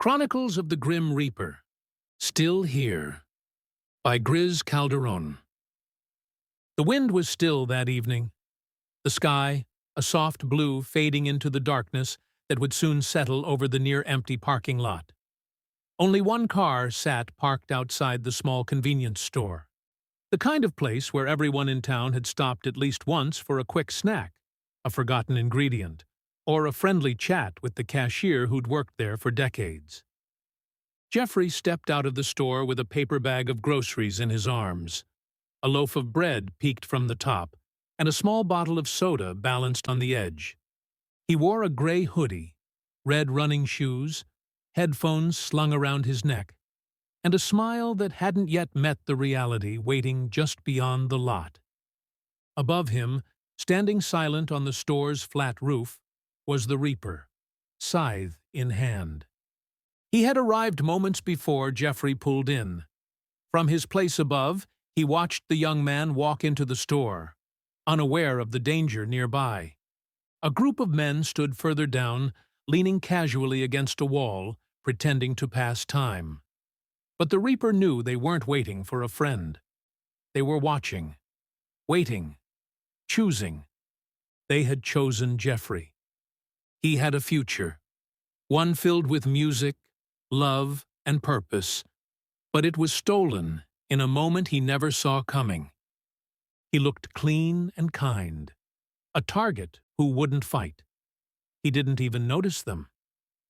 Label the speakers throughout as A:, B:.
A: Chronicles of the Grim Reaper, Still Here, by Griz Calderon. The wind was still that evening. The sky, a soft blue fading into the darkness that would soon settle over the near-empty parking lot. Only one car sat parked outside the small convenience store, the kind of place where everyone in town had stopped at least once for a quick snack, a forgotten ingredient, or a friendly chat with the cashier who'd worked there for decades. Jeffrey stepped out of the store with a paper bag of groceries in his arms. A loaf of bread peeked from the top, and a small bottle of soda balanced on the edge. He wore a gray hoodie, red running shoes, headphones slung around his neck, and a smile that hadn't yet met the reality waiting just beyond the lot. Above him, standing silent on the store's flat roof, was the Reaper, scythe in hand. He had arrived moments before Jeffrey pulled in. From his place above, he watched the young man walk into the store, unaware of the danger nearby. A group of men stood further down, leaning casually against a wall, pretending to pass time. But the Reaper knew they weren't waiting for a friend. They were watching, waiting, choosing. They had chosen Jeffrey. He had a future, one filled with music, love, and purpose, but it was stolen in a moment he never saw coming. He looked clean and kind, a target who wouldn't fight. He didn't even notice them.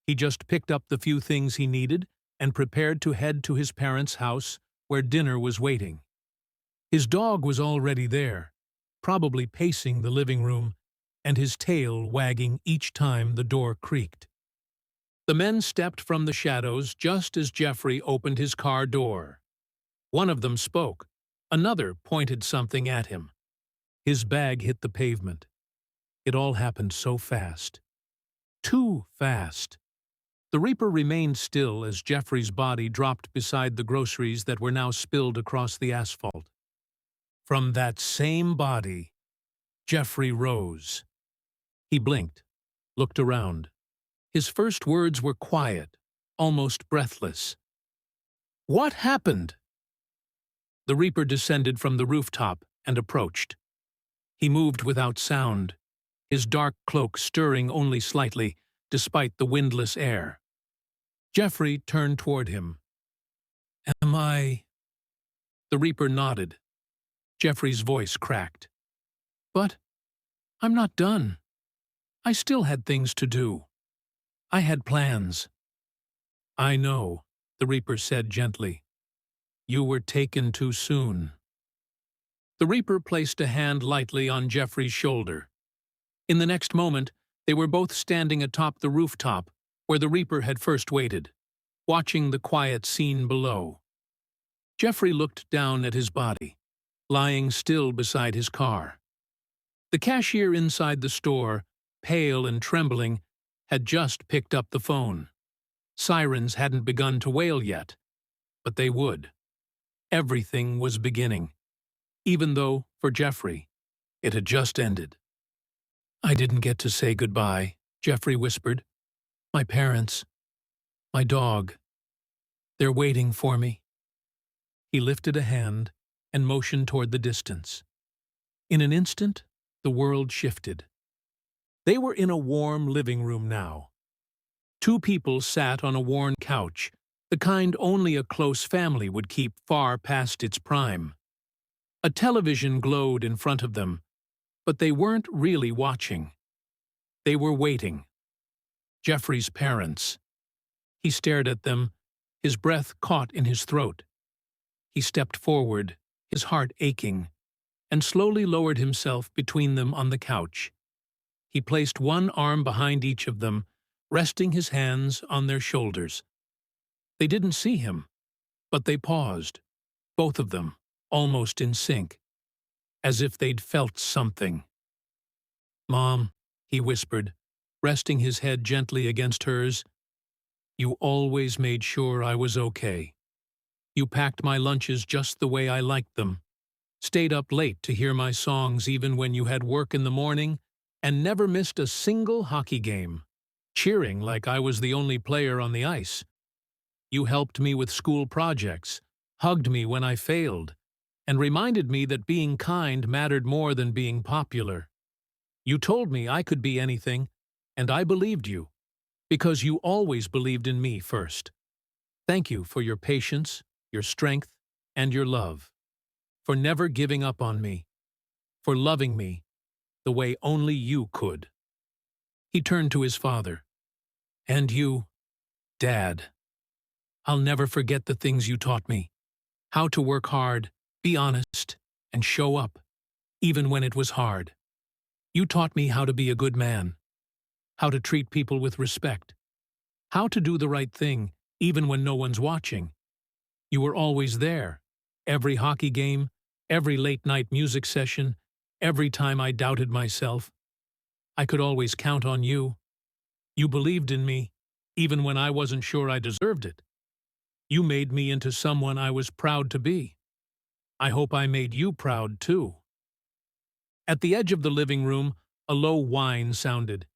A: He just picked up the few things he needed and prepared to head to his parents' house where dinner was waiting. His dog was already there, probably pacing the living room, and his tail wagging each time the door creaked. The men stepped from the shadows just as Jeffrey opened his car door. One of them spoke. Another pointed something at him. His bag hit the pavement. It all happened so fast. Too fast. The Reaper remained still as Jeffrey's body dropped beside the groceries that were now spilled across the asphalt. From that same body, Jeffrey rose. He blinked, looked around. His first words were quiet, almost breathless. "What happened?" The Reaper descended from the rooftop and approached. He moved without sound, his dark cloak stirring only slightly, despite the windless air. Jeffrey turned toward him. "Am I—" The Reaper nodded. Jeffrey's voice cracked. "But I'm not done. I still had things to do. I had plans." "I know," the Reaper said gently. "You were taken too soon." The Reaper placed a hand lightly on Jeffrey's shoulder. In the next moment, they were both standing atop the rooftop where the Reaper had first waited, watching the quiet scene below. Jeffrey looked down at his body, lying still beside his car. The cashier inside the store, pale and trembling, had just picked up the phone. Sirens hadn't begun to wail yet, but they would. Everything was beginning, even though, for Jeffrey, it had just ended. "I didn't get to say goodbye," Jeffrey whispered. "My parents, my dog, they're waiting for me." He lifted a hand and motioned toward the distance. In an instant, the world shifted. They were in a warm living room now. Two people sat on a worn couch, the kind only a close family would keep far past its prime. A television glowed in front of them, but they weren't really watching. They were waiting. Jeffrey's parents. He stared at them, his breath caught in his throat. He stepped forward, his heart aching, and slowly lowered himself between them on the couch. He placed one arm behind each of them, resting his hands on their shoulders. They didn't see him, but they paused, both of them, almost in sync, as if they'd felt something. "Mom," he whispered, resting his head gently against hers, "you always made sure I was okay. You packed my lunches just the way I liked them, stayed up late to hear my songs even when you had work in the morning, and never missed a single hockey game, cheering like I was the only player on the ice. You helped me with school projects, hugged me when I failed, and reminded me that being kind mattered more than being popular. You told me I could be anything, and I believed you, because you always believed in me first. Thank you for your patience, your strength, and your love, for never giving up on me, for loving me the way only you could. He turned to his father. And you, Dad. I'll never forget the things you taught me. How to work hard, be honest, and show up, even when it was hard. You taught me how to be a good man, how to treat people with respect, how to do the right thing, even when no one's watching. You were always there, every hockey game, every late-night music session, every time I doubted myself. I could always count on you. You believed in me, even when I wasn't sure I deserved it. You made me into someone I was proud to be. I hope I made you proud, too. At the edge of the living room, a low whine sounded.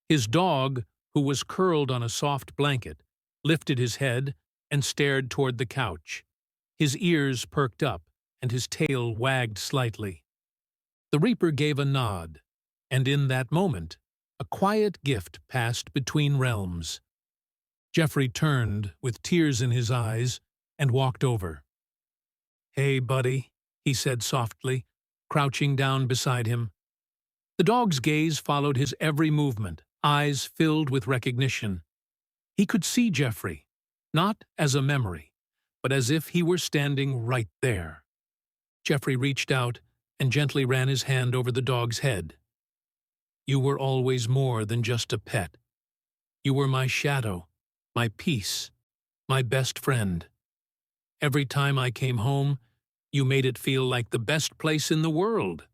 A: His dog, who was curled on a soft blanket, lifted his head and stared toward the couch. His ears perked up, and his tail wagged slightly. The Reaper gave a nod, and in that moment, a quiet gift passed between realms. Jeffrey turned, with tears in his eyes, and walked over. "Hey, buddy," he said softly, crouching down beside him. The dog's gaze followed his every movement, eyes filled with recognition. He could see Jeffrey, not as a memory, but as if he were standing right there. Jeffrey reached out and gently ran his hand over the dog's head. "You were always more than just a pet. You were my shadow, my peace, my best friend. Every time I came home, you made it feel like the best place in the world.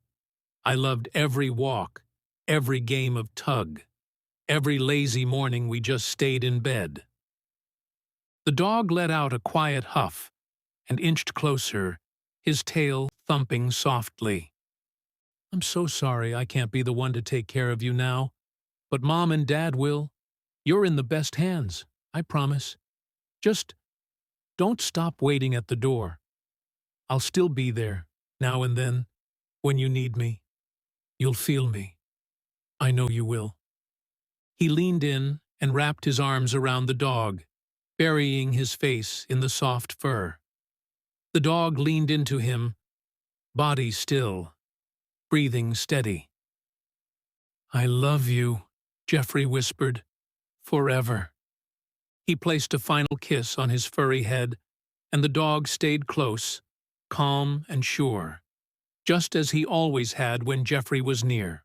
A: I loved every walk, every game of tug, every lazy morning we just stayed in bed." The dog let out a quiet huff and inched closer, his tail thumping softly. "I'm so sorry I can't be the one to take care of you now, but Mom and Dad will. You're in the best hands, I promise. Just don't stop waiting at the door. I'll still be there, now and then, when you need me. You'll feel me. I know you will." He leaned in and wrapped his arms around the dog, burying his face in the soft fur. The dog leaned into him, body still, breathing steady. "I love you," Jeffrey whispered, "forever." He placed a final kiss on his furry head, and the dog stayed close, calm and sure, just as he always had when Jeffrey was near.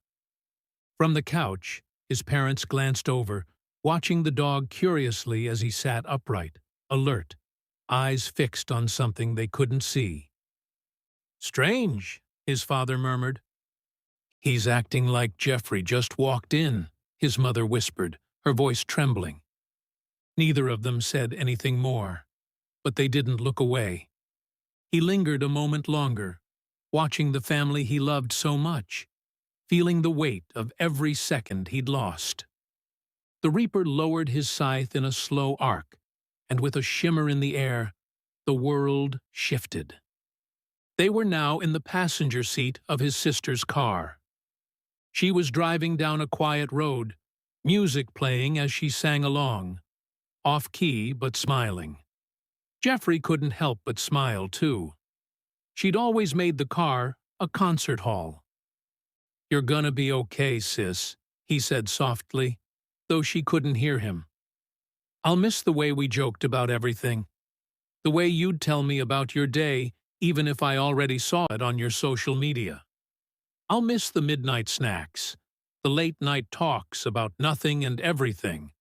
A: From the couch, his parents glanced over, watching the dog curiously as he sat upright, alert, eyes fixed on something they couldn't see. "Strange," his father murmured. "He's acting like Jeffrey just walked in," his mother whispered, her voice trembling. Neither of them said anything more, but they didn't look away. He lingered a moment longer, watching the family he loved so much, feeling the weight of every second he'd lost. The Reaper lowered his scythe in a slow arc, and with a shimmer in the air, the world shifted. They were now in the passenger seat of his sister's car. She was driving down a quiet road, music playing as she sang along, off-key but smiling. Jeffrey couldn't help but smile, too. She'd always made the car a concert hall. "You're gonna be okay, sis," he said softly, though she couldn't hear him. "I'll miss the way we joked about everything. The way you'd tell me about your day, even if I already saw it on your social media. I'll miss the midnight snacks, the late-night talks about nothing and everything,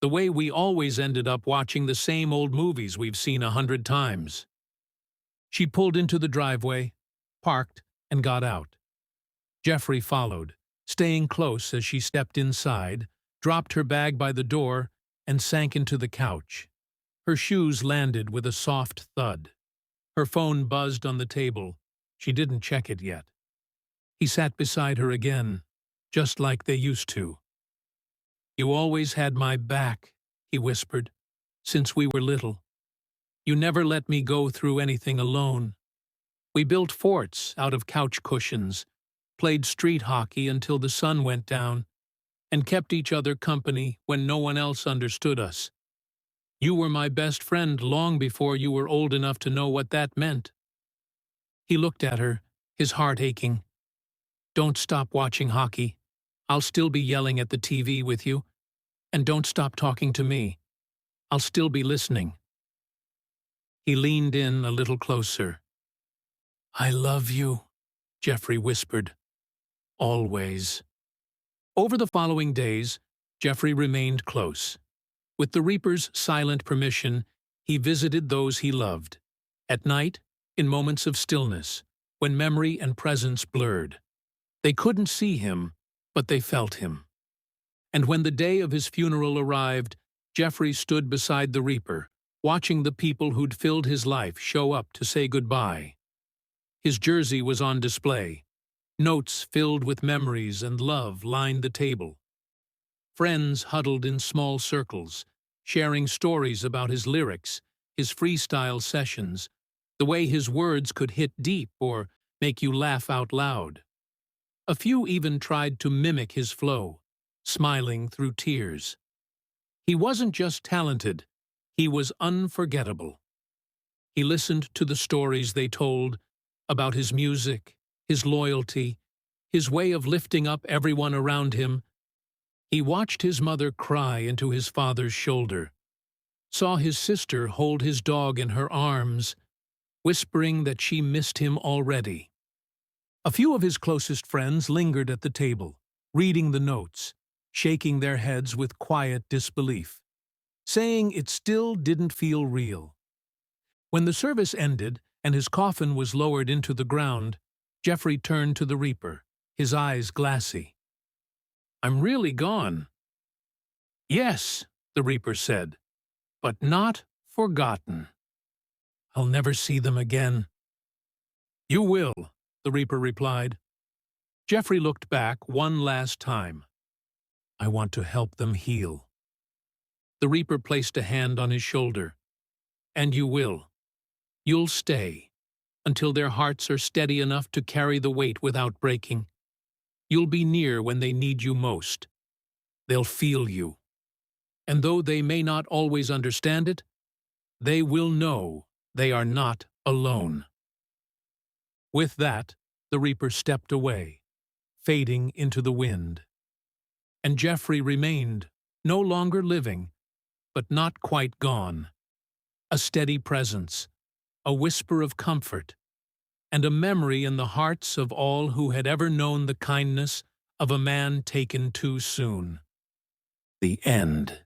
A: the way we always ended up watching the same old movies we've seen 100 times." She pulled into the driveway, parked, and got out. Jeffrey followed, staying close as she stepped inside, dropped her bag by the door, and sank into the couch. Her shoes landed with a soft thud. Her phone buzzed on the table. She didn't check it yet. He sat beside her again, just like they used to. "You always had my back," he whispered, "since we were little. You never let me go through anything alone. We built forts out of couch cushions, played street hockey until the sun went down, and kept each other company when no one else understood us. You were my best friend long before you were old enough to know what that meant." He looked at her, his heart aching. "Don't stop watching hockey. I'll still be yelling at the TV with you. And don't stop talking to me. I'll still be listening." He leaned in a little closer. "I love you," Jeffrey whispered. "Always." Over the following days, Jeffrey remained close. With the Reaper's silent permission, he visited those he loved. At night, in moments of stillness, when memory and presence blurred. They couldn't see him, but they felt him. And when the day of his funeral arrived, Jeffrey stood beside the Reaper, watching the people who'd filled his life show up to say goodbye. His jersey was on display. Notes filled with memories and love lined the table. Friends huddled in small circles, sharing stories about his lyrics, his freestyle sessions, the way his words could hit deep or make you laugh out loud. A few even tried to mimic his flow, smiling through tears. He wasn't just talented, he was unforgettable. He listened to the stories they told about his music, his loyalty, his way of lifting up everyone around him. He watched his mother cry into his father's shoulder, saw his sister hold his dog in her arms, whispering that she missed him already. A few of his closest friends lingered at the table, reading the notes, shaking their heads with quiet disbelief, saying it still didn't feel real. When the service ended and his coffin was lowered into the ground, Jeffrey turned to the Reaper, his eyes glassy. "I'm really gone." "Yes," the Reaper said, "but not forgotten. I'll never see them again." "You will," the Reaper replied. Jeffrey looked back one last time. "I want to help them heal." The Reaper placed a hand on his shoulder. "And you will. You'll stay, until their hearts are steady enough to carry the weight without breaking. You'll be near when they need you most. They'll feel you. And though they may not always understand it, they will know they are not alone." With that, the Reaper stepped away, fading into the wind. And Jeffrey remained, no longer living, but not quite gone. A steady presence, a whisper of comfort, and a memory in the hearts of all who had ever known the kindness of a man taken too soon. The end.